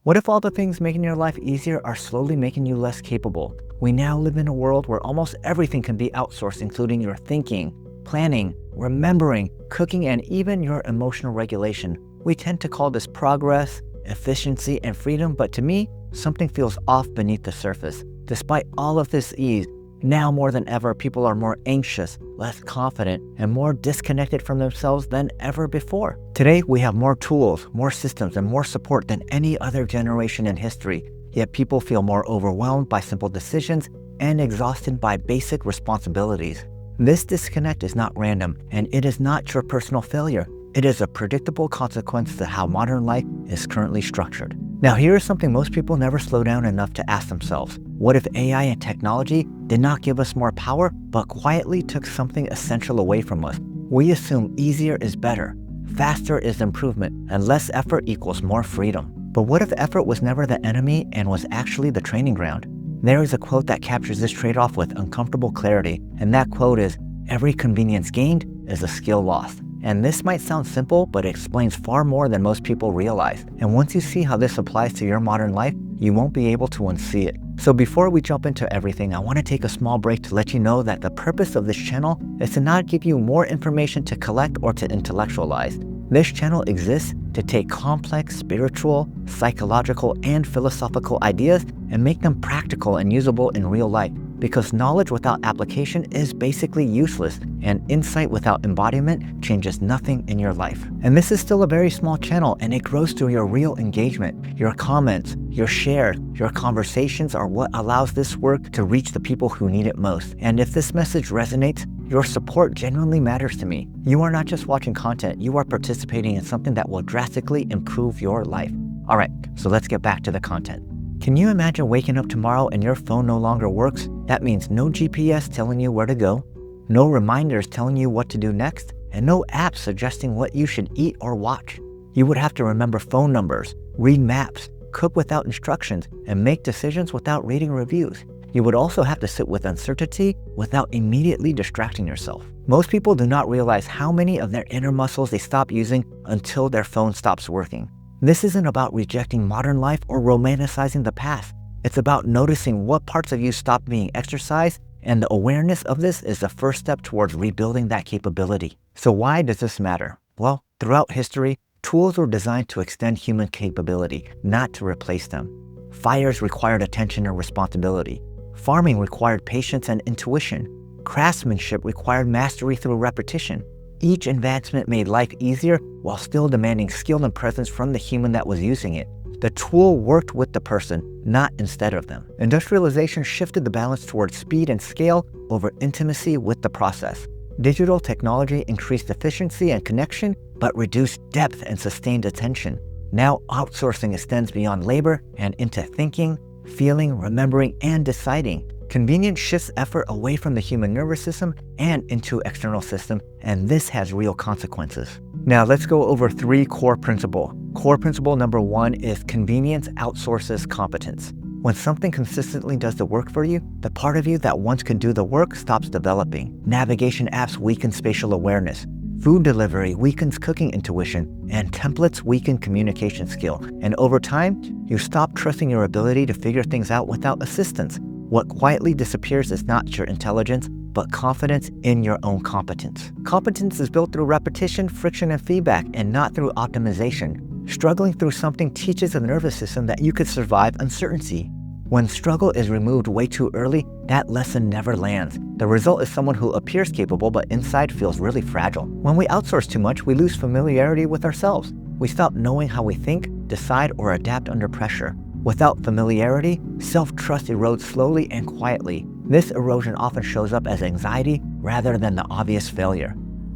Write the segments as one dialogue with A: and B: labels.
A: What if all the things making your life easier are slowly making you less capable? We now live in a world where almost everything can be outsourced, including your thinking, planning, remembering, cooking, and even your emotional regulation. We tend to call this progress, efficiency, and freedom, but to me, something feels off beneath the surface. Despite all of this ease, now more than ever, people are more anxious, less confident, and more disconnected from themselves than ever before. Today, we have more tools, more systems, and more support than any other generation in history, yet people feel more overwhelmed by simple decisions and exhausted by basic responsibilities. This disconnect is not random, and it is not your personal failure. It is a predictable consequence to how modern life is currently structured. Now, here is something most people never slow down enough to ask themselves. What if AI and technology did not give us more power, but quietly took something essential away from us? We assume easier is better, faster is improvement, and less effort equals more freedom. But what if effort was never the enemy and was actually the training ground? There is a quote that captures this trade-off with uncomfortable clarity, and that quote is, "Every convenience gained is a skill lost." And this might sound simple, but it explains far more than most people realize. And once you see how this applies to your modern life, you won't be able to unsee it. So before we jump into everything, I want to take a small break to let you know that the purpose of this channel is to not give you more information to collect or to intellectualize. This channel exists to take complex spiritual, psychological, and philosophical ideas and make them practical and usable in real life. Because knowledge without application is basically useless, and insight without embodiment changes nothing in your life. And this is still a very small channel, and it grows through your real engagement. Your comments, your shares, your conversations are what allows this work to reach the people who need it most. And if this message resonates, your support genuinely matters to me. You are not just watching content, you are participating in something that will drastically improve your life. All right, so let's get back to the content. Can you imagine waking up tomorrow and your phone no longer works? That means no GPS telling you where to go, no reminders telling you what to do next, and no apps suggesting what you should eat or watch. You would have to remember phone numbers, read maps, cook without instructions, and make decisions without reading reviews. You would also have to sit with uncertainty without immediately distracting yourself. Most people do not realize how many of their inner muscles they stop using until their phone stops working. This isn't about rejecting modern life or romanticizing the past. It's about noticing what parts of you stop being exercised, and the awareness of this is the first step towards rebuilding that capability. So why does this matter? Well, throughout history, tools were designed to extend human capability, not to replace them. Fires required attention and responsibility. Farming required patience and intuition. Craftsmanship required mastery through repetition. Each advancement made life easier while still demanding skill and presence from the human that was using it. The tool worked with the person, not instead of them. Industrialization shifted the balance towards speed and scale over intimacy with the process. Digital technology increased efficiency and connection, but reduced depth and sustained attention. Now outsourcing extends beyond labor and into thinking, feeling, remembering, and deciding. Convenience shifts effort away from the human nervous system and into external system, and this has real consequences. Now let's go over 3 core principles. Core principle number 1 is convenience outsources competence. When something consistently does the work for you, the part of you that once could do the work stops developing. Navigation apps weaken spatial awareness. Food delivery weakens cooking intuition, and templates weaken communication skill. And over time, you stop trusting your ability to figure things out without assistance. What quietly disappears is not your intelligence, but confidence in your own competence. Competence is built through repetition, friction, and feedback, and not through optimization. Struggling through something teaches the nervous system that you could survive uncertainty. When struggle is removed way too early, that lesson never lands. The result is someone who appears capable but inside feels really fragile. When we outsource too much, we lose familiarity with ourselves. We stop knowing how we think, decide, or adapt under pressure. Without familiarity, self-trust erodes slowly and quietly. This erosion often shows up as anxiety rather than the obvious failure.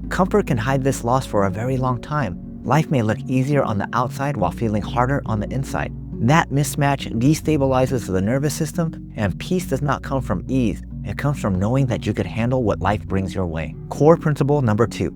A: Comfort can hide this loss for a very long time. Life may look easier on the outside while feeling harder on the inside. That mismatch destabilizes the nervous system, and peace does not come from ease. It comes from knowing that you could handle what life brings your way. Core principle number 2.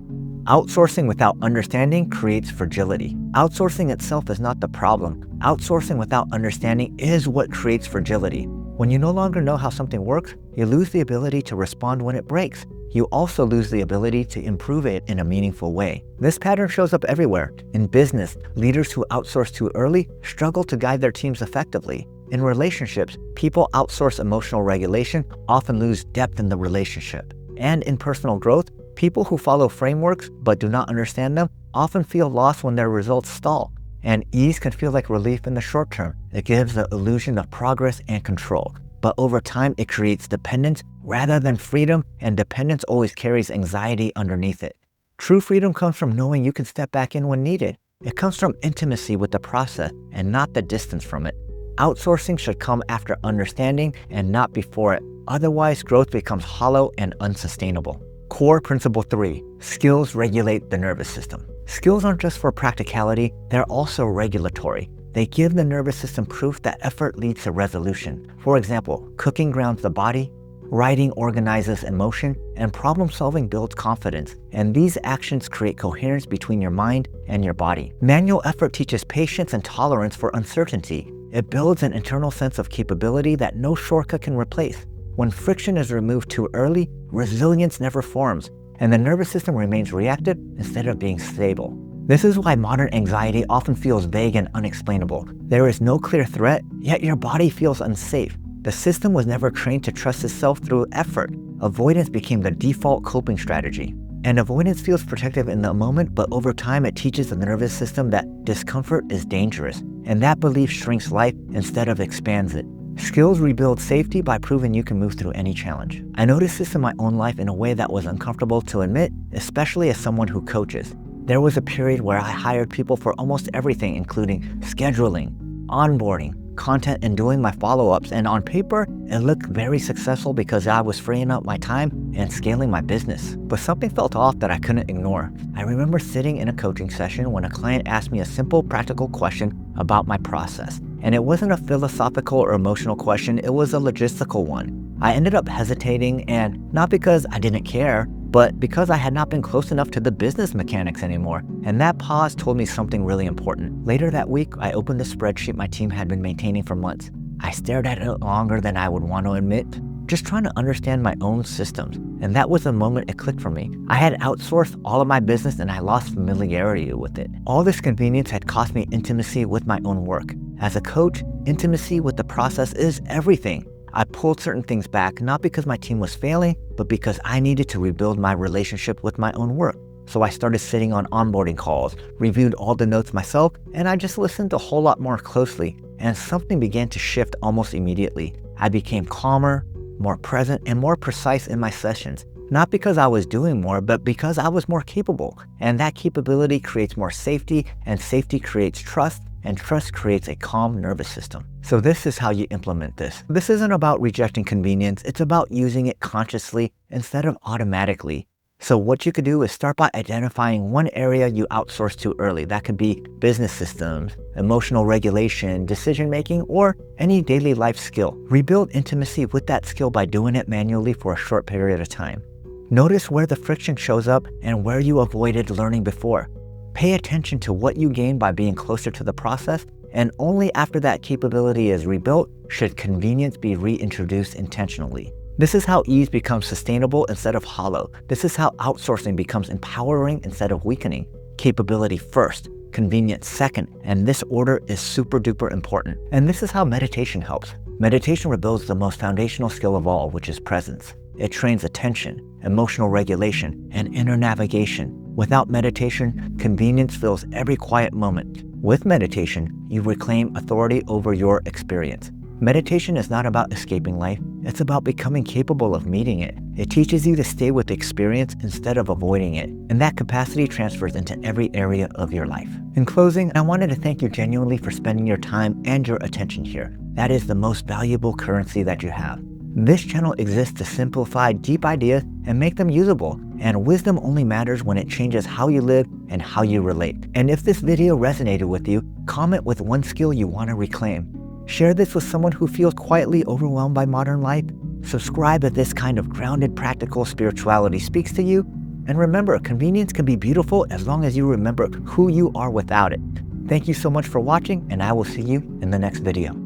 A: Outsourcing without understanding creates fragility. Outsourcing itself is not the problem. Outsourcing without understanding is what creates fragility. When you no longer know how something works, you lose the ability to respond when it breaks. you also lose the ability to improve it in a meaningful way. This pattern shows up everywhere. In business, leaders who outsource too early struggle to guide their teams effectively. In relationships, people outsource emotional regulation often lose depth in the relationship. And in personal growth, people who follow frameworks but do not understand them often feel lost when their results stall. And ease can feel like relief in the short term. It gives the illusion of progress and control. But over time, it creates dependence rather than freedom, and dependence always carries anxiety underneath it. True freedom comes from knowing you can step back in when needed. It comes from intimacy with the process and not the distance from it. Outsourcing should come after understanding and not before it. Otherwise, growth becomes hollow and unsustainable. Core Principle 3, skills regulate the nervous system. Skills aren't just for practicality, they're also regulatory. They give the nervous system proof that effort leads to resolution. For example, cooking grounds the body, writing organizes emotion, and problem solving builds confidence. And these actions create coherence between your mind and your body. Manual effort teaches patience and tolerance for uncertainty. It builds an internal sense of capability that no shortcut can replace. When friction is removed too early, resilience never forms, and the nervous system remains reactive instead of being stable. This is why modern anxiety often feels vague and unexplainable. There is no clear threat, yet your body feels unsafe. The system was never trained to trust itself through effort. Avoidance became the default coping strategy. And avoidance feels protective in the moment, but over time it teaches the nervous system that discomfort is dangerous. And that belief shrinks life instead of expands it. Skills rebuild safety by proving you can move through any challenge. I noticed this in my own life in a way that was uncomfortable to admit, especially as someone who coaches. There was a period where I hired people for almost everything, including scheduling, onboarding, content, and doing my follow-ups. And on paper, it looked very successful because I was freeing up my time and scaling my business. But something felt off that I couldn't ignore. I remember sitting in a coaching session when a client asked me a simple, practical question about my process. And it wasn't a philosophical or emotional question, it was a logistical one. I ended up hesitating, and not because I didn't care, but because I had not been close enough to the business mechanics anymore. And that pause told me something really important. Later that week, I opened the spreadsheet my team had been maintaining for months. I stared at it longer than I would want to admit, just trying to understand my own systems. And that was the moment it clicked for me. I had outsourced all of my business and I lost familiarity with it. All this convenience had cost me intimacy with my own work. As a coach, intimacy with the process is everything. I pulled certain things back, not because my team was failing, but because I needed to rebuild my relationship with my own work. So I started sitting on onboarding calls, reviewed all the notes myself, and I just listened a whole lot more closely. And something began to shift almost immediately. I became calmer, more present, and more precise in my sessions. Not because I was doing more, but because I was more capable. And that capability creates more safety, and safety creates trust, and trust creates a calm nervous system. So this is how you implement this. This isn't about rejecting convenience, it's about using it consciously instead of automatically. So what you could do is start by identifying one area you outsource too early. That could be business systems, emotional regulation, decision-making, or any daily life skill. Rebuild intimacy with that skill by doing it manually for a short period of time. Notice where the friction shows up and where you avoided learning before. Pay attention to what you gain by being closer to the process, and only after that capability is rebuilt should convenience be reintroduced intentionally. This is how ease becomes sustainable instead of hollow. This is how outsourcing becomes empowering instead of weakening. Capability first, convenience second, and this order is super duper important. And this is how meditation helps. Meditation rebuilds the most foundational skill of all, which is presence. It trains attention, emotional regulation, and inner navigation. Without meditation, convenience fills every quiet moment. With meditation, you reclaim authority over your experience. Meditation is not about escaping life, it's about becoming capable of meeting it. It teaches you to stay with the experience instead of avoiding it, and that capacity transfers into every area of your life. In closing, I wanted to thank you genuinely for spending your time and your attention here. That is the most valuable currency that you have. This channel exists to simplify deep ideas and make them usable, and wisdom only matters when it changes how you live and how you relate. And if this video resonated with you, comment with one skill you want to reclaim. Share this with someone who feels quietly overwhelmed by modern life. Subscribe if this kind of grounded, practical spirituality speaks to you. And remember, convenience can be beautiful as long as you remember who you are without it. Thank you so much for watching, and I will see you in the next video.